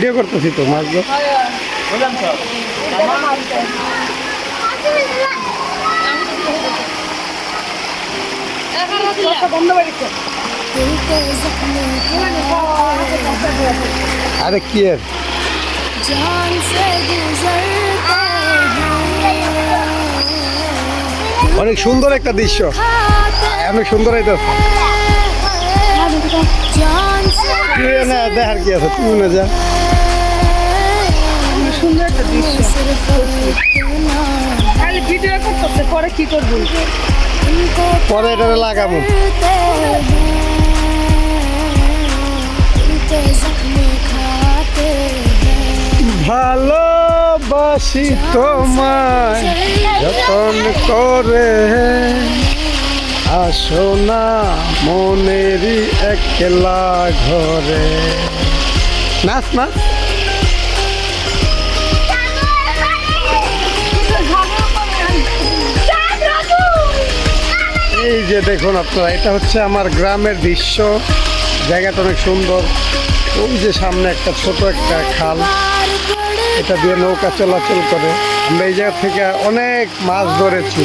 Video করতেছি তো মাছগুলো। আরে কি এর অনেক সুন্দর একটা দৃশ্য, অনেক সুন্দর হইতেছে। না দেখার কি আছে, তুমি না যা সুন্দর একটা দৃশ্য। ভিডিও করতেছে, পরে কি করবো? পরে এটা লাগাবো। ভালোবাসি তোমায় যতন করে, আসো না মনেরই একলা ঘরে। নাচ নাচ। এই যে দেখুন আপনারা, এটা হচ্ছে আমার গ্রামের দৃশ্য। জায়গাটা অনেক সুন্দর। ওই যে সামনে একটা ছোট একটা খাল, এটা দিয়ে নৌকা চলাচল করে। আমরা এই জায়গা থেকে অনেক মাছ ধরেছি।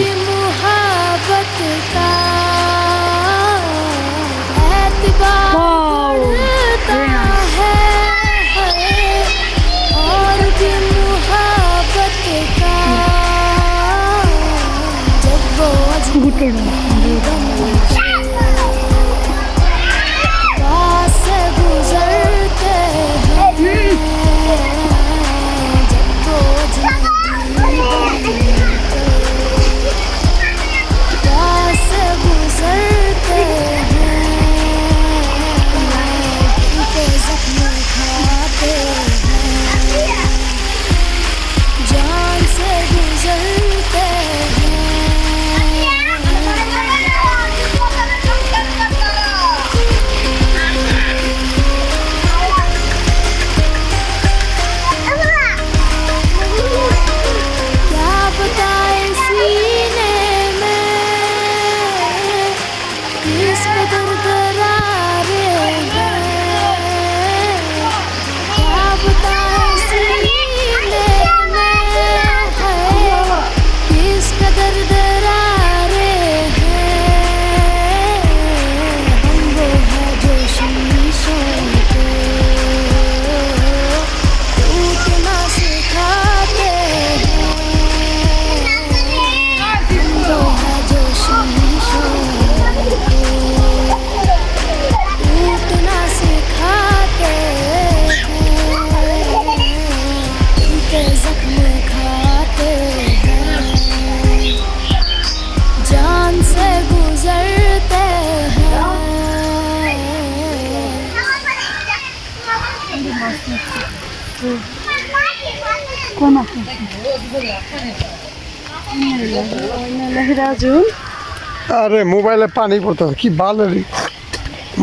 আরে মোবাইলে পানি পড়তেছে, কি ভালো রে,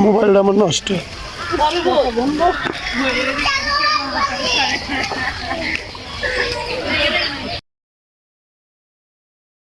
মোবাইলটা আমার নষ্ট।